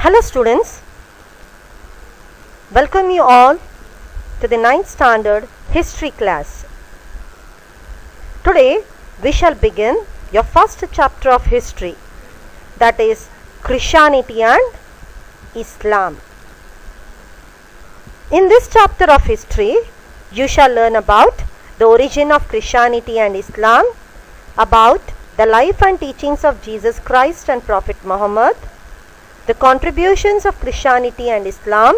Hello students, welcome you all to the 9th standard history class. Today we shall begin your first chapter of history, that is Christianity and Islam. In this chapter of history you shall learn about the origin of Christianity and Islam, about the life and teachings of Jesus Christ and Prophet Muhammad, the contributions of Christianity and Islam,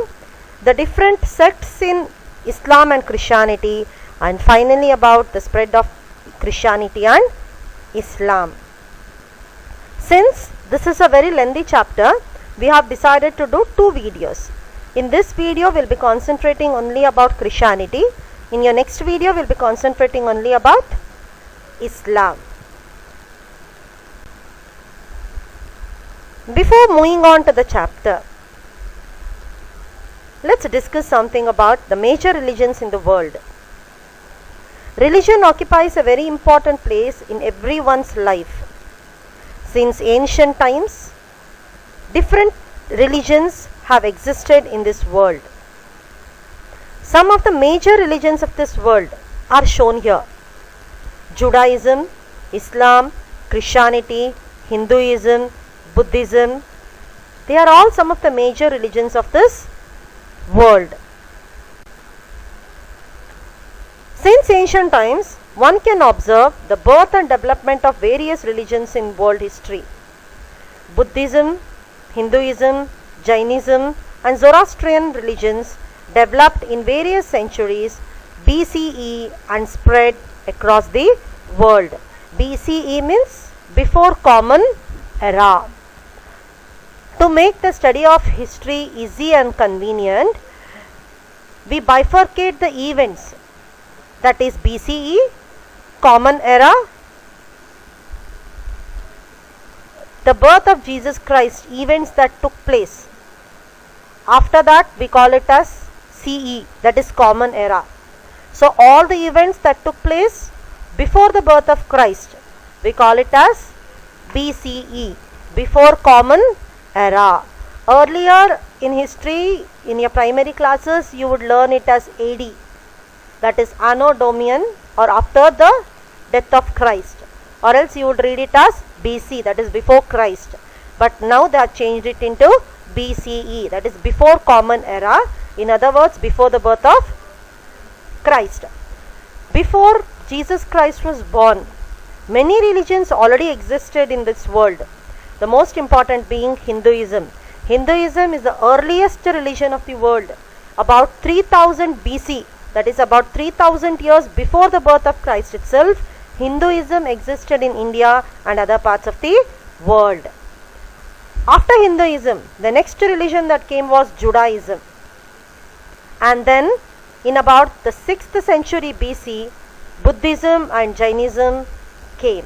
the different sects in Islam and Christianity, and finally about the spread of Christianity and Islam. Since this is a very lengthy chapter, we have decided to do two videos. In this video we will be concentrating only about Christianity. In your next video we will be concentrating only about Islam. Before moving on to the chapter, let's discuss something about the major religions in the world. Religion occupies a very important place in everyone's life. Since ancient times, different religions have existed in this world. Some of the major religions of this world are shown here: Judaism, Islam, Christianity, Hinduism, Buddhism. They are all some of the major religions of this world. Since ancient times, one can observe the birth and development of various religions in world history. Buddhism, Hinduism, Jainism and Zoroastrian religions developed in various centuries BCE and spread across the world. BCE means before Common Era. To make the study of history easy and convenient, we bifurcate the events, that is BCE, Common Era, the birth of Jesus Christ, events that took place. After that we call it as CE, that is Common Era. So all the events that took place before the birth of Christ, we call it as BCE, before Common Era. Earlier in history, in your primary classes, you would learn it as AD, that is Anno Domini, or after the death of Christ, or else you would read it as BC, that is before Christ. But now they have changed it into BCE, that is before Common Era, in other words before the birth of Christ. Before Jesus Christ was born, many religions already existed in this world, the most important being Hinduism. Hinduism is the earliest religion of the world. About 3000 BC, that is about 3000 years before the birth of Christ itself, Hinduism existed in India and other parts of the world. After Hinduism, the next religion that came was Judaism. And then in about the 6th century BC, Buddhism and Jainism came.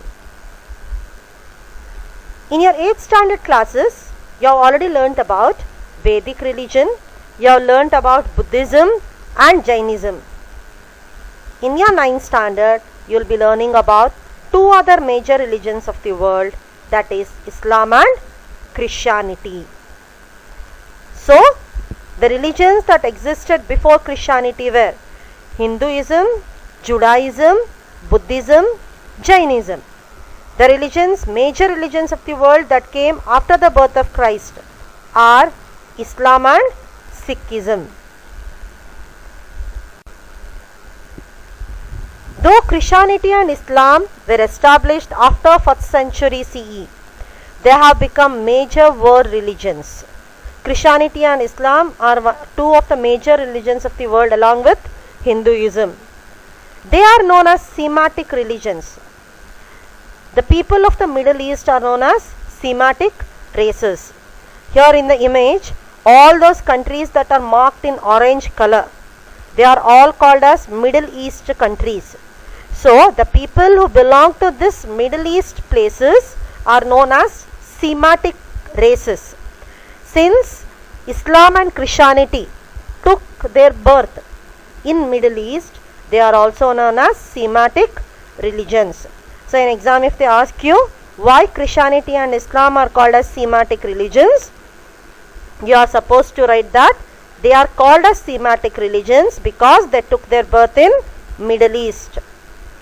In your 8th standard classes, you have already learnt about Vedic religion, you have learnt about Buddhism and Jainism. In your 9th standard, you will be learning about two other major religions of the world, that is Islam and Christianity. So, the religions that existed before Christianity were Hinduism, Judaism, Buddhism, Jainism. The religions, major religions of the world that came after the birth of Christ are Islam and Sikhism. Though Christianity and Islam were established after 1st century CE, they have become major world religions. Christianity and Islam are two of the major religions of the world along with Hinduism. They are known as Semitic religions. The people of the Middle East are known as Semitic races. Here in the image, all those countries that are marked in orange color, they are all called as Middle East countries. So, the people who belong to this Middle East places are known as Semitic races. Since Islam and Christianity took their birth in Middle East, they are also known as Semitic religions. So in exam if they ask you why Christianity and Islam are called as Semitic religions, you are supposed to write that they are called as Semitic religions because they took their birth in Middle East.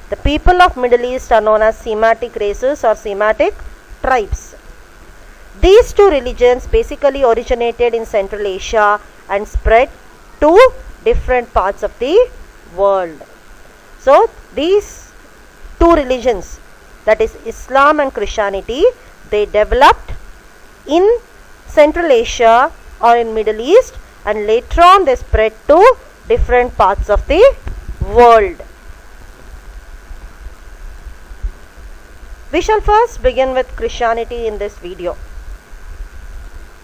The people of Middle East are known as Semitic races or Semitic tribes. These two religions basically originated in Central Asia and spread to different parts of the world. So these two religions, that is Islam and Christianity, they developed in Central Asia or in Middle East, and later on they spread to different parts of the world. We shall first begin with Christianity in this video.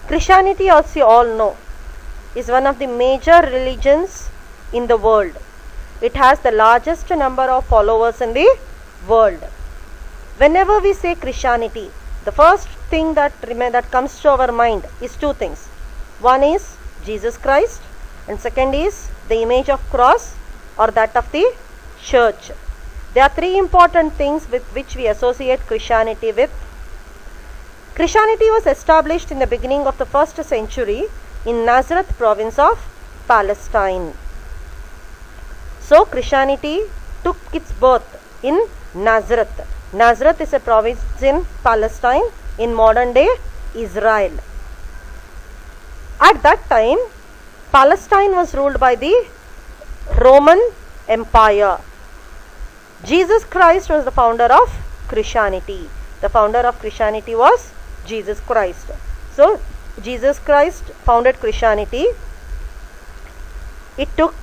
Christianity, as you all know, is one of the major religions in the world. It has the largest number of followers in the world. Whenever we say Christianity, the first thing that comes to our mind is two things. One is Jesus Christ, and second is the image of cross or that of the church. There are three important things with which we associate Christianity with. Christianity was established in the beginning of the 1st century in Nazareth province of Palestine. So Christianity took its birth in Nazareth. Nazareth is a province in Palestine in modern day Israel. At that time, Palestine was ruled by the Roman Empire. Jesus Christ was the founder of Christianity. The founder of Christianity was Jesus Christ. So Jesus Christ founded Christianity. It took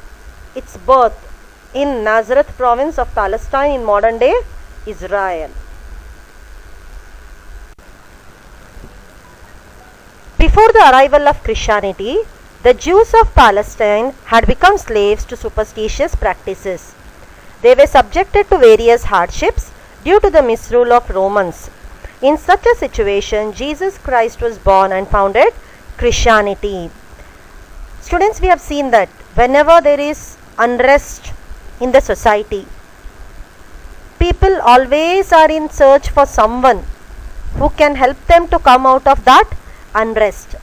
its birth in Nazareth province of Palestine in modern day Israel. Before the arrival of Christianity, the Jews of Palestine had become slaves to superstitious practices. They were subjected to various hardships due to the misrule of Romans. In such a situation, Jesus Christ was born and founded Christianity. Students, we have seen that whenever there is unrest in the society, people always are in search for someone who can help them to come out of that unrest.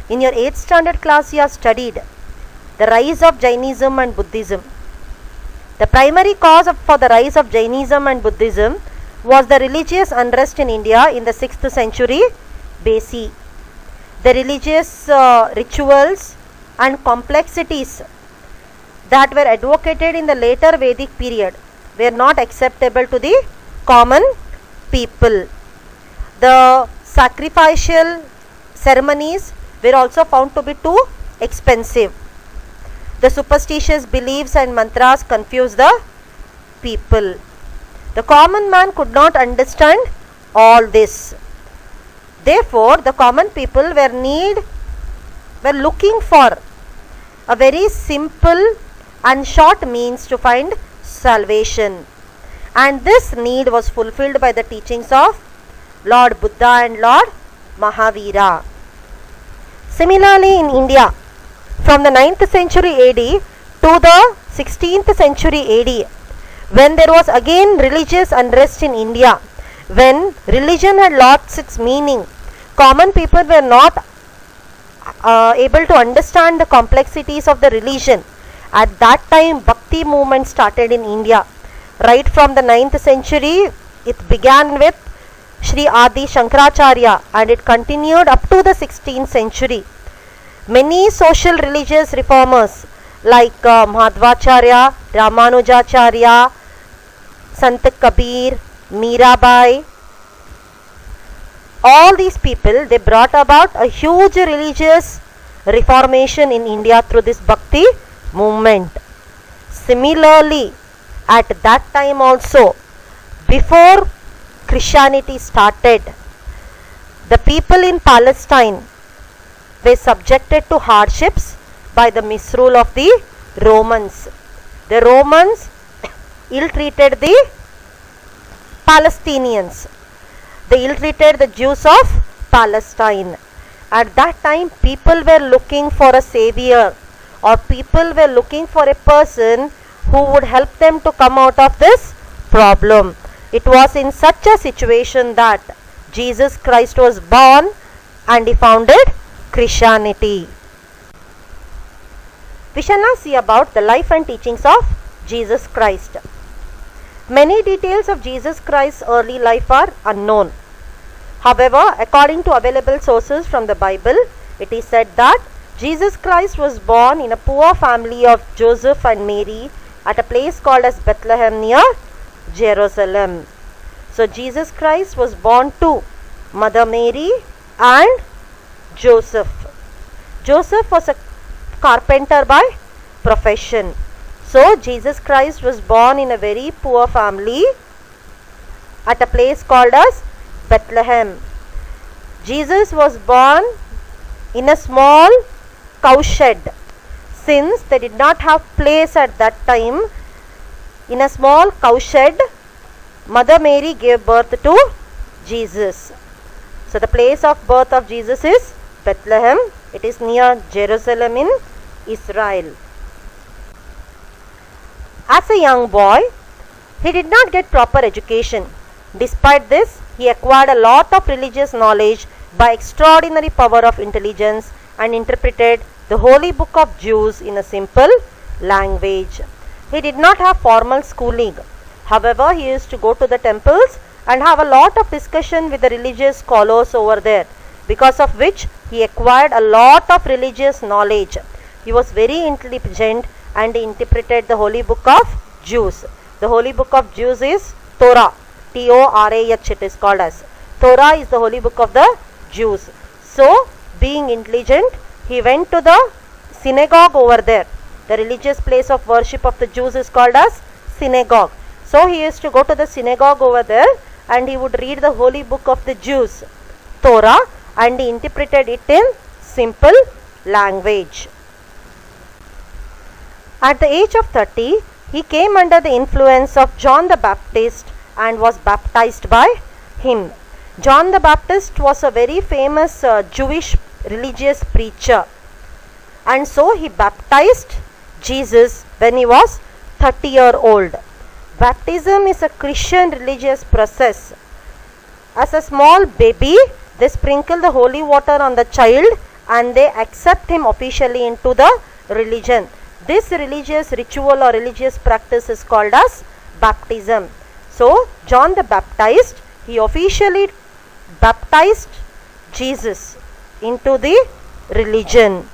In your 8th standard class, you have studied the rise of Jainism and Buddhism. The primary cause for the rise of Jainism and Buddhism was the religious unrest in India in the 6th century BC. The religious rituals and complexities that were advocated in the later Vedic period were not acceptable to the common people. The sacrificial ceremonies were also found to be too expensive. The superstitious beliefs and mantras confused the people. The common man could not understand all this. Therefore, the common people were looking for a very simple and short means to find salvation. And this need was fulfilled by the teachings of Lord Buddha and Lord Mahavira. Similarly, in India, from the 9th century AD to the 16th century AD, when there was again religious unrest in India, when religion had lost its meaning, common people were not able to understand the complexities of the religion. At that time, Bhakti movement started in India. Right from the 9th century, it began with Sri Adi Shankaracharya and it continued up to the 16th century. Many social religious reformers like Madhvacharya, Ramanujacharya, Sant Kabir, Mirabai, all these people, they brought about a huge religious reformation in India through this Bhakti movement. Similarly, at that time also, before Christianity started, the people in Palestine were subjected to hardships by the misrule of the Romans. The Romans ill-treated the Palestinians. They ill-treated the Jews of Palestine. At that time, people were looking for a savior, or people were looking for a person who would help them to come out of this problem. It was in such a situation that Jesus Christ was born and he founded Christianity. We shall now see about the life and teachings of Jesus Christ. Many details of Jesus Christ's early life are unknown. However, according to available sources from the Bible, it is said that Jesus Christ was born in a poor family of Joseph and Mary at a place called as Bethlehem near Jerusalem. So Jesus Christ was born to Mother Mary and Joseph. Joseph was a carpenter by profession. So Jesus Christ was born in a very poor family at a place called as Bethlehem. Jesus was born in a small cowshed. Since they did not have place at that time, in a small cowshed, Mother Mary gave birth to Jesus. So the place of birth of Jesus is Bethlehem. It is near Jerusalem in Israel. As a young boy, he did not get proper education. Despite this, he acquired a lot of religious knowledge by extraordinary power of intelligence and interpreted the holy book of Jews in a simple language. He did not have formal schooling. However, he used to go to the temples and have a lot of discussion with the religious scholars over there, because of which he acquired a lot of religious knowledge. He was very intelligent and he interpreted the holy book of Jews. The holy book of Jews is Torah. Torah it is called as. Torah is the holy book of the Jews. So, being intelligent, he went to the synagogue over there. The religious place of worship of the Jews is called as synagogue. So, he used to go to the synagogue over there and he would read the holy book of the Jews, Torah, and he interpreted it in simple language. At the age of 30, he came under the influence of John the Baptist and was baptized by him. John the Baptist was a very famous Jewish religious preacher, and so he baptized Jesus when he was 30-year-old. Baptism is a Christian religious process. As a small baby, they sprinkle the holy water on the child and they accept him officially into the religion. This religious ritual or religious practice is called as baptism. So, John the Baptist, he officially baptized Jesus into the religion.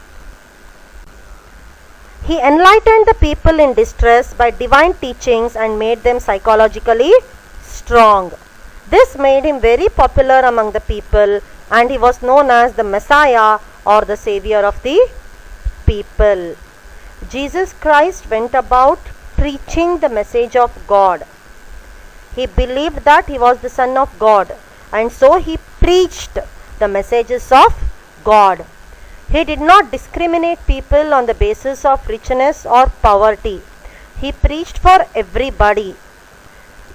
He enlightened the people in distress by divine teachings and made them psychologically strong. This made him very popular among the people and he was known as the Messiah or the Savior of the people. Jesus Christ went about preaching the message of God. He believed that he was the Son of God, and so he preached the messages of God. He did not discriminate people on the basis of richness or poverty. He preached for everybody,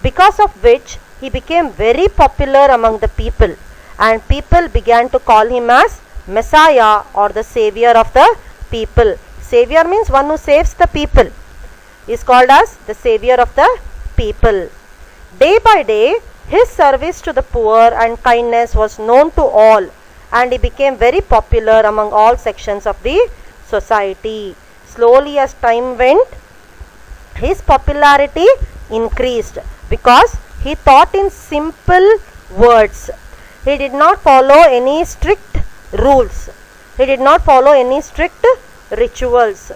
because of which he became very popular among the people, and people began to call him as Messiah or the Savior of the people. Savior means one who saves the people. He is called as the Savior of the people. Day by day, his service to the poor and kindness was known to all, and he became very popular among all sections of the society. Slowly as time went, his popularity increased because he taught in simple words. He did not follow any strict rules. He did not follow any strict rituals.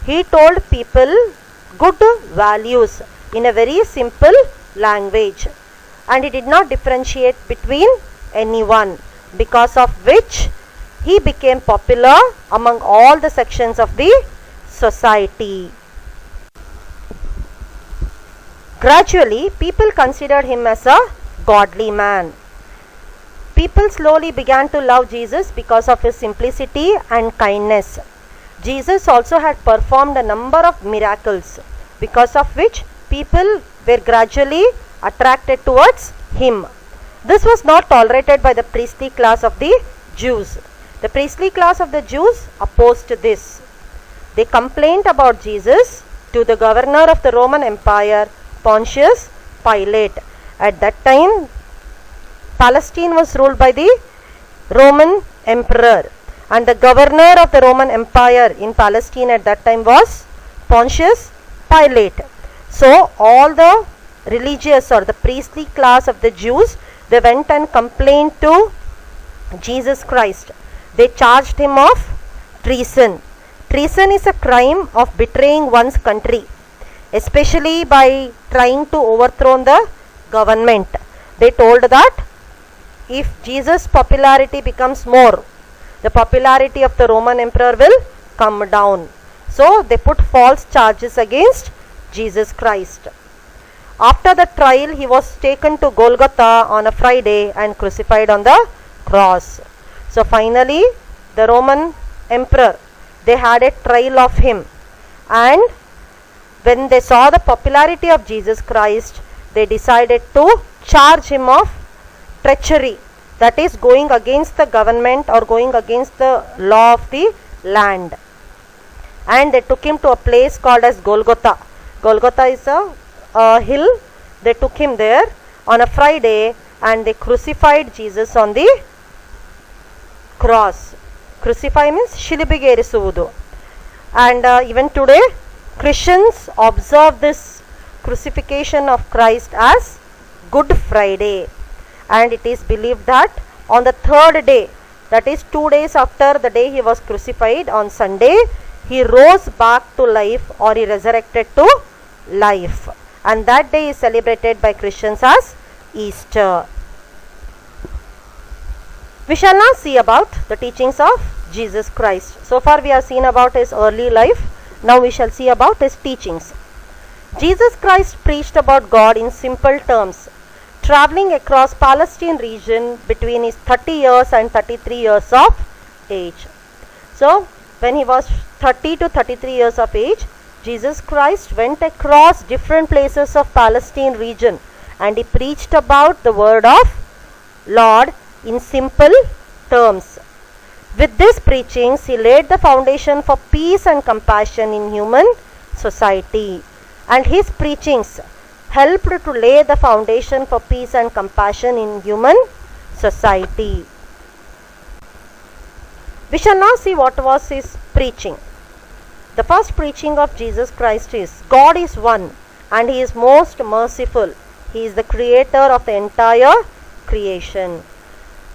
He told people good values in a very simple language, and he did not differentiate between anyone, because of which he became popular among all the sections of the society. Gradually, people considered him as a godly man. People slowly began to love Jesus because of his simplicity and kindness. Jesus also had performed a number of miracles, because of which people were gradually attracted towards him. This was not tolerated by the priestly class of the Jews. The priestly class of the Jews opposed this. They complained about Jesus to the governor of the Roman Empire, Pontius Pilate. At that time, Palestine was ruled by the Roman emperor, And the governor of the Roman Empire in Palestine at that time was Pontius Pilate. So all the religious or the priestly class of the Jews, they went and complained to Jesus Christ. They charged him of treason. Treason is a crime of betraying one's country, especially by trying to overthrow the government. They told that if Jesus' popularity becomes more, the popularity of the Roman emperor will come down. So they put false charges against Jesus Christ. After the trial, he was taken to Golgotha on a Friday and crucified on the cross. So finally, the Roman emperor, they had a trial of him, and when they saw the popularity of Jesus Christ, they decided to charge him of treachery, that is going against the government or going against the law of the land. And they took him to a place called as Golgotha. Golgotha is a hill. They took him there on a Friday and they crucified Jesus on the cross. Crucify means shilibigeriಸುವುದು. And even today Christians observe this crucifixion of Christ as Good Friday, and it is believed that on the third day, that is 2 days after the day he was crucified, on Sunday, he rose back to life, or he resurrected to life, and that day is celebrated by Christians as Easter. We shall now see about the teachings of Jesus Christ. So far we have seen about his early life. Now we shall see about his teachings. Jesus Christ preached about God in simple terms, traveling across Palestine region between his 30 years and 33 years of age. So when he was 30 to 33 years of age, Jesus Christ went across different places of Palestine region and he preached about the word of Lord in simple terms. With these preachings, he laid the foundation for peace and compassion in human society. And his preachings helped to lay the foundation for peace and compassion in human society. We shall now see what was his preaching. The first preaching of Jesus Christ is, God is one and he is most merciful. He is the creator of the entire creation.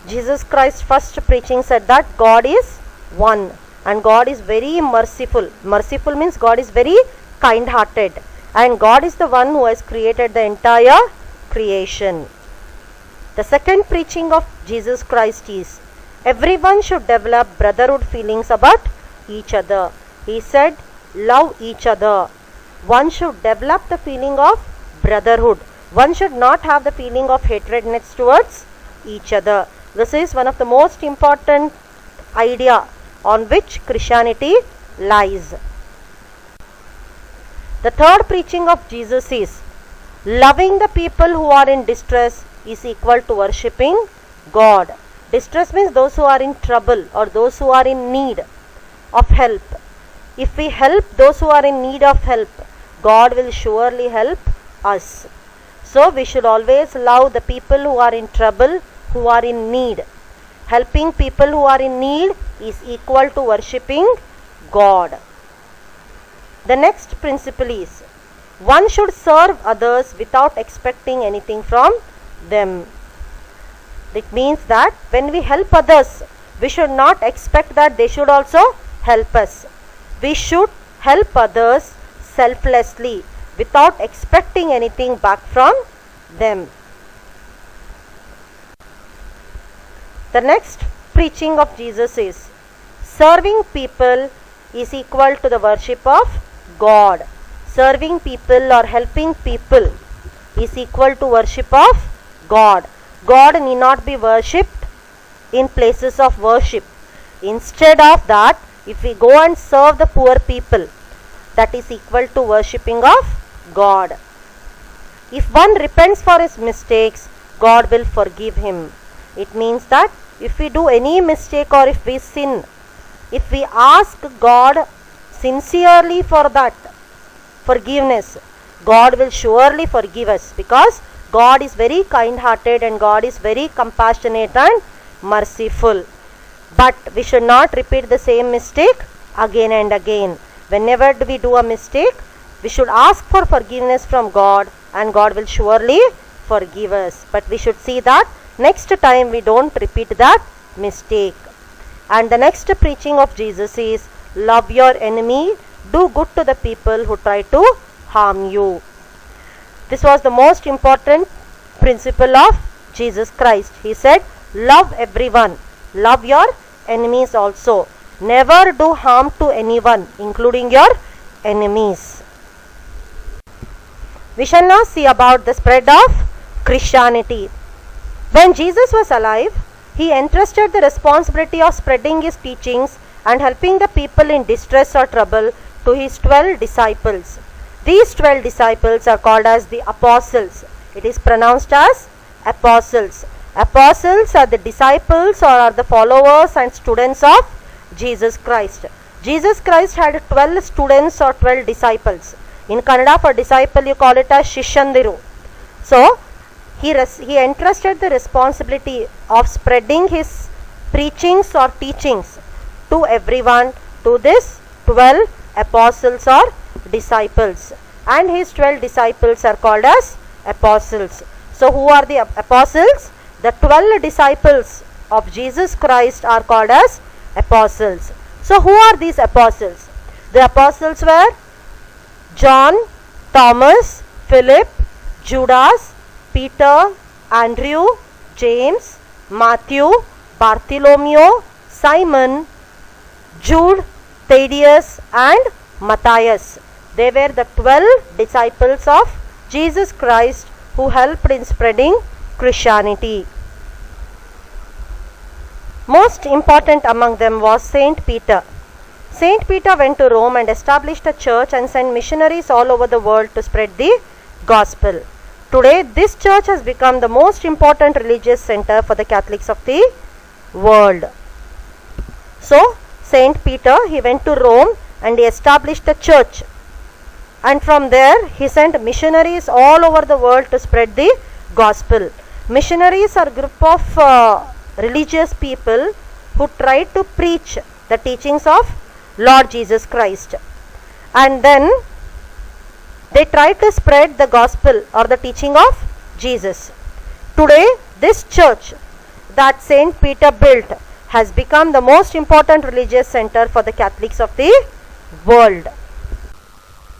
Jesus Christ's first preaching said that God is one and God is very merciful. Merciful means God is very kind-hearted, and God is the one who has created the entire creation. The second preaching of Jesus Christ is, everyone should develop brotherhood feelings about each other. He said, love each other. One should develop the feeling of brotherhood. One should not have the feeling of hatredness towards each other. This is one of the most important idea on which Christianity lies. The third preaching of Jesus is, loving the people who are in distress is equal to worshipping God. Distress means those who are in trouble or those who are in need of help. If we help those who are in need of help, God will surely help us. So we should always love the people who are in trouble, who are in need. Helping people who are in need is equal to worshipping God. The next principle is, one should serve others without expecting anything from them. It means that when we help others, we should not expect that they should also help us. We should help others selflessly without expecting anything back from them. The next preaching of Jesus is, serving people is equal to the worship of God. Serving people or helping people is equal to worship of God. God need not be worshipped in places of worship. Instead of that, if we go and serve the poor people, that is equal to worshipping of God. If one repents for his mistakes, God will forgive him. It means that if we do any mistake or if we sin, if we ask God sincerely for that forgiveness, God will surely forgive us, because God is very kind-hearted and God is very compassionate and merciful. But we should not repeat the same mistake again and again. Whenever we do a mistake, we should ask for forgiveness from God, and God will surely forgive us. But we should see that next time we don't repeat that mistake. And the next preaching of Jesus is, love your enemy, do good to the people who try to harm you. This was the most important principle of Jesus Christ. He said, love everyone, love your enemies also. Never do harm to anyone, including your enemies. We shall now see about the spread of Christianity. When Jesus was alive, he entrusted the responsibility of spreading his teachings and helping the people in distress or trouble to his 12 disciples. These 12 disciples are called as the apostles. It is pronounced as apostles. Apostles are the disciples or are the followers and students of Jesus Christ. Jesus Christ had 12 students or 12 disciples. In Kannada, for disciple you call it as Shishandiru. So, he entrusted the responsibility of spreading his preachings or teachings to everyone, to this 12 apostles or disciples. And his 12 disciples are called as apostles. So, who are the apostles? The 12 disciples of Jesus Christ are called as apostles. So, who are these apostles? The apostles were John, Thomas, Philip, Judas, Peter, Andrew, James, Matthew, Bartholomew, Simon, Jude, Thaddeus, and Matthias. They were the 12 disciples of Jesus Christ who helped in spreading Christianity. Most important among them was Saint Peter. Saint Peter went to Rome and established a church and sent missionaries all over the world to spread the gospel. Today, this church has become the most important religious center for the Catholics of the world. So, Saint Peter, he went to Rome and he established a church. And from there, he sent missionaries all over the world to spread the gospel. Missionaries are a group of religious people who try to preach the teachings of Lord Jesus Christ. And then they try to spread the gospel or the teaching of Jesus. Today, this church that Saint Peter built has become the most important religious center for the Catholics of the world.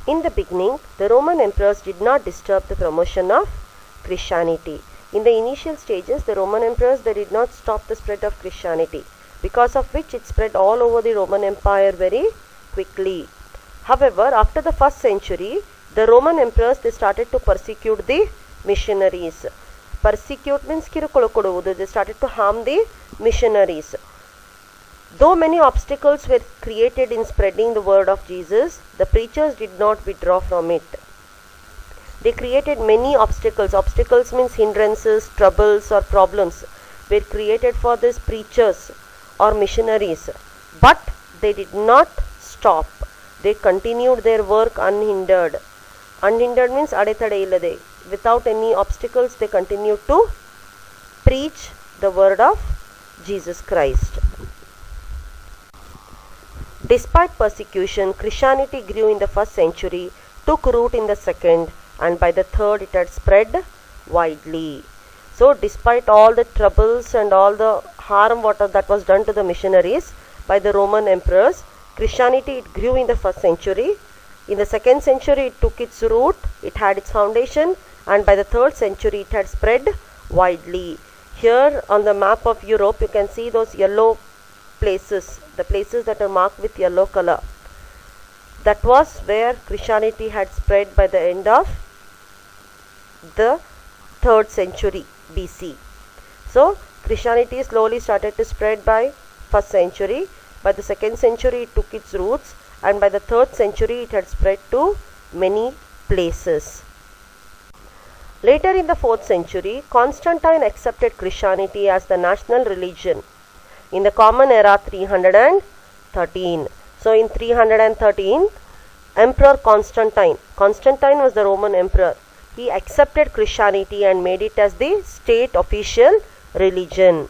In the beginning, the Roman emperors did not disturb the promotion of Christianity. In the initial stages, the Roman emperors, they did not stop the spread of Christianity, because of which it spread all over the Roman Empire very quickly. However, after the 1st century, the Roman emperors, they started to persecute the missionaries. Persecute means kirukulukuduvudu. They started to harm the missionaries. Though many obstacles were created in spreading the word of Jesus, the preachers did not withdraw from it. They created many obstacles. Obstacles means hindrances, troubles or problems were created for these preachers or missionaries. But they did not stop. They continued their work unhindered. Unhindered means adethade illade. Without any obstacles, they continued to preach the word of Jesus Christ. Despite persecution, Christianity grew in the 1st century, took root in the 2nd, and by the 3rd it had spread widely. So, despite all the troubles and all the harm that was done to the missionaries by the Roman emperors, Christianity, it grew in the 1st century. In the 2nd century, it took its root, it had its foundation, and by the 3rd century, it had spread widely. Here on the map of Europe, you can see those yellow places, the places that are marked with yellow color. That was where Christianity had spread by the end of the 3rd century BC. So, Christianity slowly started to spread by 1st century. By the 2nd century, it took its roots, and by the 3rd century, it had spread to many places. Later in the 4th century, Constantine accepted Christianity as the national religion in the Common Era 313. So, in 313, Emperor Constantine was the Roman emperor. He accepted Christianity and made it as the state official religion.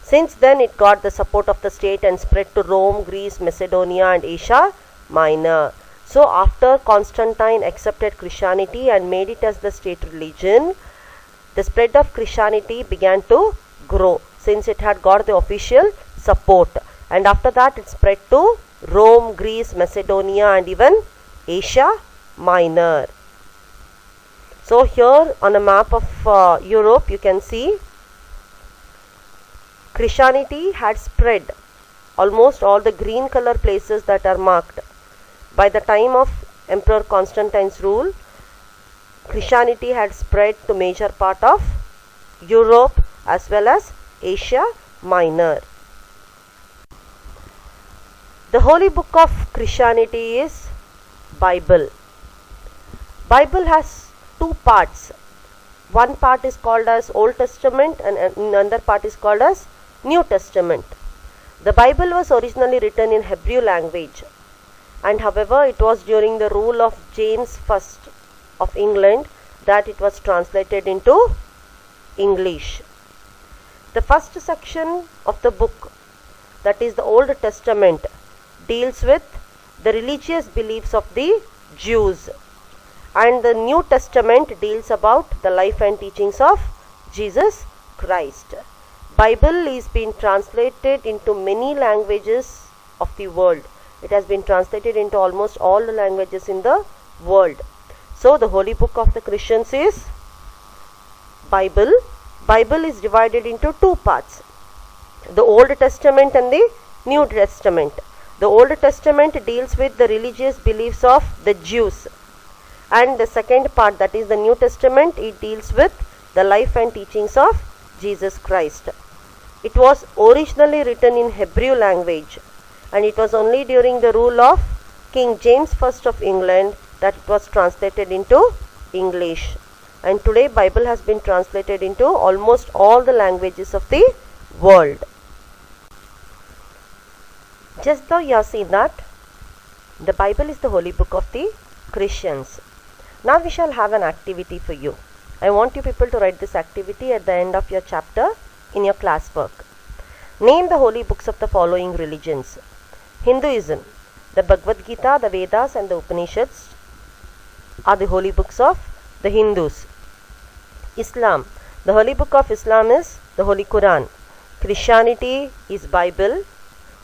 Since then it got the support of the state and spread to Rome, Greece, Macedonia and Asia Minor. So after Constantine accepted Christianity and made it as the state religion, the spread of Christianity began to grow since it had got the official support, and after that it spread to Rome, Greece, Macedonia and even Asia Minor. So here on a map of Europe you can see Christianity had spread almost all the green color places that are marked. By the time of Emperor Constantine's rule, Christianity had spread to major part of Europe as well as Asia Minor. The holy book of Christianity is Bible. Bible has two parts. One part is called as Old Testament and another part is called as New Testament. The Bible was originally written in Hebrew language, and however it was during the rule of James I of England that it was translated into English. The first section of the book, that is the Old Testament, deals with the religious beliefs of the Jews, and the New Testament deals about the life and teachings of Jesus Christ. Bible is being translated into many languages of the world. It has been translated into almost all the languages in the world. So the holy book of the Christians is Bible. Bible is divided into two parts, the Old Testament and the New Testament. The Old Testament deals with the religious beliefs of the Jews, and the second part, that is the New Testament, it deals with the life and teachings of Jesus Christ. It was originally written in Hebrew language, and it was only during the rule of King James I of England that it was translated into English. And today Bible has been translated into almost all the languages of the world. Just though you have seen that the Bible is the holy book of the Christians. Now we shall have an activity for you. I want you people to write this activity at the end of your chapter in your classwork. Name the holy books of the following religions. Hinduism, the Bhagavad Gita, the Vedas and the Upanishads are the holy books of the Hindus. Islam, the holy book of Islam is the Holy Quran. Christianity is Bible.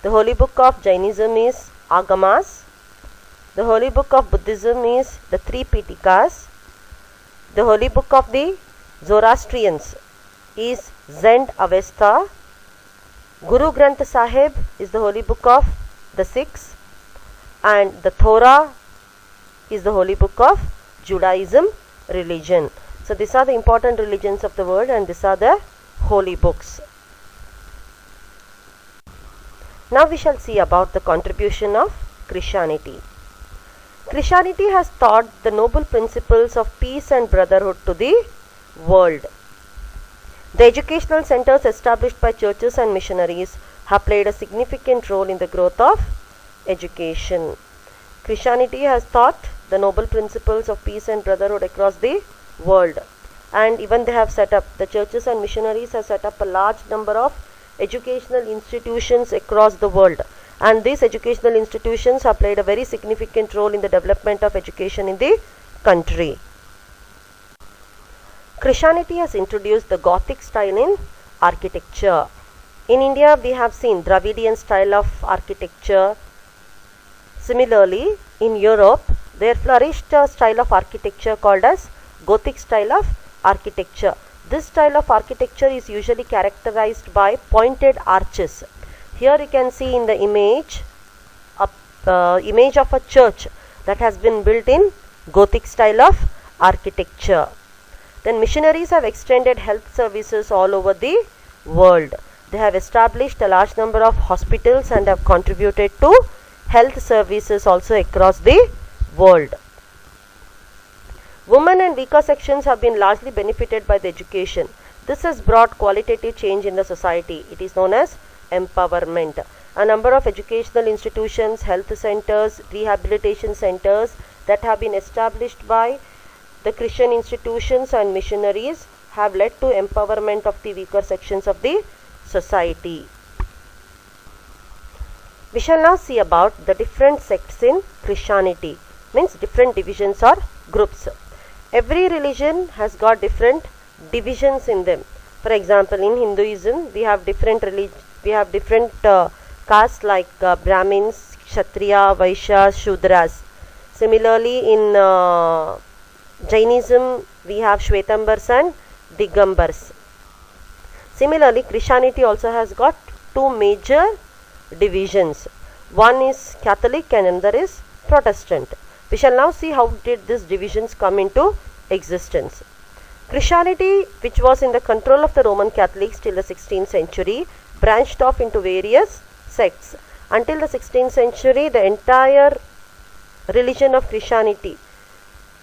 The holy book of Jainism is Agamas. The holy book of Buddhism is the three Pitikas. The holy book of the Zoroastrians is Zend Avesta. Guru Granth Sahib is the holy book of the Sikhs, and the Torah is the holy book of Judaism religion. So these are the important religions of the world, and these are the holy books. Now we shall see about the contribution of Christianity. Christianity has taught the noble principles of peace and brotherhood to the world. The educational centers established by churches and missionaries have played a significant role in the growth of education. Christianity has taught the noble principles of peace and brotherhood across the world, and even they have set up, the churches and missionaries have set up a large number of educational institutions across the world, and these educational institutions have played a very significant role in the development of education in the country. Christianity has introduced the Gothic style in architecture. In India, we have seen Dravidian style of architecture. Similarly, in Europe, there flourished a style of architecture called as Gothic style of architecture. This style of architecture is usually characterized by pointed arches. Here you can see in the image of a church that has been built in Gothic style of architecture. Then missionaries have extended health services all over the world. They have established a large number of hospitals and have contributed to health services also across the world. Women and weaker sections have been largely benefited by the education. This has brought qualitative change in the society. It is known as empowerment. A number of educational institutions, health centers, rehabilitation centers that have been established by the Christian institutions and missionaries have led to empowerment of the weaker sections of the society. We shall now see about the different sects in Christianity, means different divisions or groups. Every religion has got different divisions in them. For example, in Hinduism, we have different castes like Brahmins, Kshatriya, Vaishyas, Shudras. Similarly, in Jainism, we have Shvetambars and Digambars. Similarly, Christianity also has got two major divisions. One is Catholic and another is Protestant. We shall now see how did these divisions come into existence. Christianity, which was in the control of the Roman Catholics till the 16th century, branched off into various sects. Until the 16th century, the entire religion of Christianity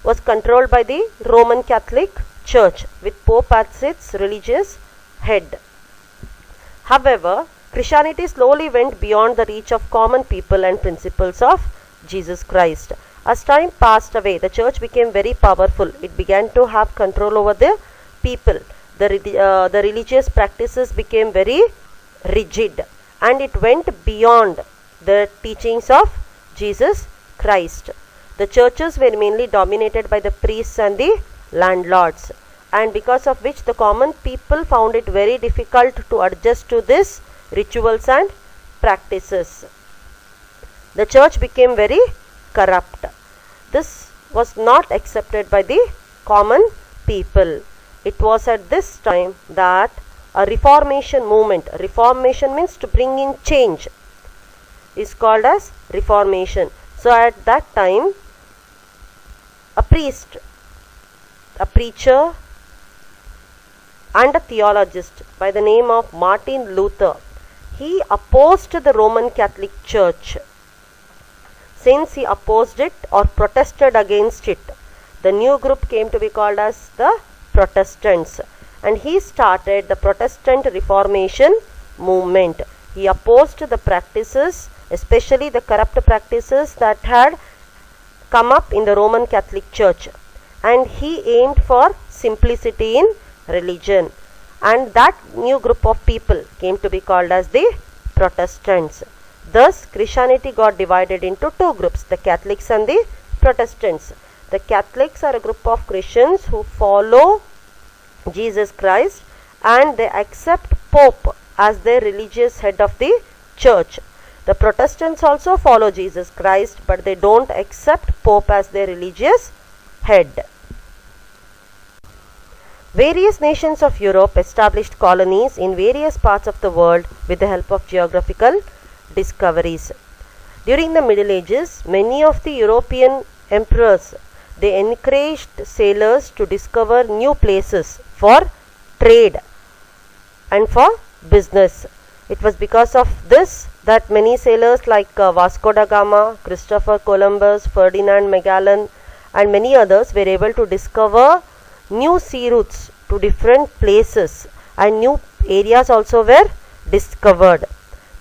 was controlled by the Roman Catholic Church, with Pope as its religious head. However, Christianity slowly went beyond the reach of common people and principles of Jesus Christ. As time passed away, the church became very powerful. It began to have control over the people. The religious practices became very rigid, and it went beyond the teachings of Jesus Christ. The churches were mainly dominated by the priests and the landlords, and because of which the common people found it very difficult to adjust to this rituals and practices. The church became very corrupt. This was not accepted by the common people. It was at this time that a reformation movement, reformation means to bring in change, is called as reformation. So at that time, a priest, a preacher and a theologist by the name of Martin Luther, he opposed the Roman Catholic Church. Since he opposed it or protested against it, the new group came to be called as the Protestants, and he started the Protestant Reformation movement. He opposed the practices, especially the corrupt practices that had come up in the Roman Catholic Church, and he aimed for simplicity in religion, and that new group of people came to be called as the Protestants. Thus, Christianity got divided into two groups, the Catholics and the Protestants. The Catholics are a group of Christians who follow Jesus Christ and they accept Pope as their religious head of the church. The Protestants also follow Jesus Christ, but they don't accept Pope as their religious head. Various nations of Europe established colonies in various parts of the world with the help of geographical discoveries. During the Middle Ages, many of the European emperors, they encouraged sailors to discover new places for trade and for business. It was because of this that many sailors like Vasco da Gama, Christopher Columbus, Ferdinand Magellan and many others were able to discover new sea routes to different places, and new areas also were discovered.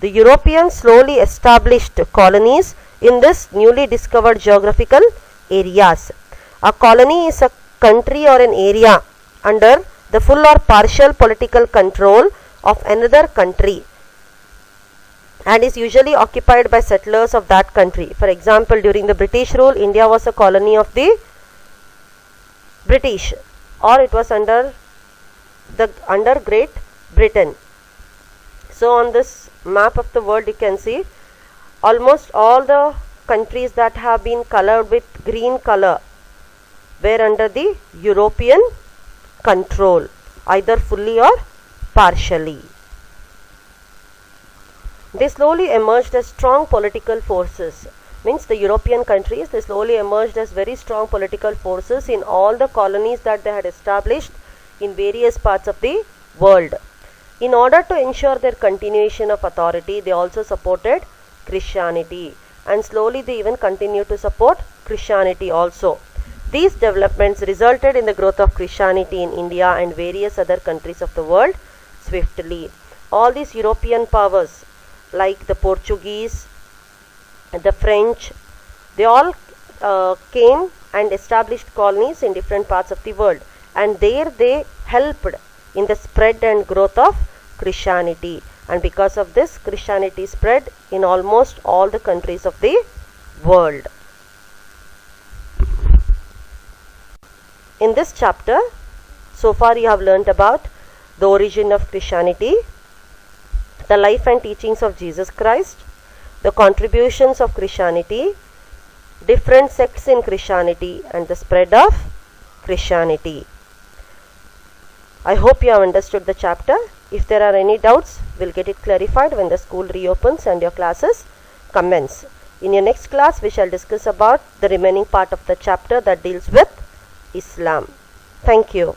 The Europeans slowly established colonies in this newly discovered geographical areas. A colony is a country or an area under the full or partial political control of another country and is usually occupied by settlers of that country. For example, during the British rule, India was a colony of the British, or it was under Great Britain. So on this map of the world, you can see almost all the countries that have been colored with green color were under the European control, either fully or partially. They slowly emerged as strong political forces. Means the European countries, they slowly emerged as very strong political forces in all the colonies that they had established in various parts of the world. In order to ensure their continuation of authority, they also supported Christianity, and slowly they even continue to support Christianity also. These developments resulted in the growth of Christianity in India and various other countries of the world swiftly. All these European powers like the Portuguese, the French, they all came and established colonies in different parts of the world, and there they helped in the spread and growth of Christianity, and because of this Christianity spread in almost all the countries of the world. In this chapter, so far you have learnt about the origin of Christianity, the life and teachings of Jesus Christ, the contributions of Christianity, different sects in Christianity, and the spread of Christianity. I hope you have understood the chapter. If there are any doubts, we'll get it clarified when the school reopens and your classes commence. In your next class, we shall discuss about the remaining part of the chapter that deals with Islam. Thank you.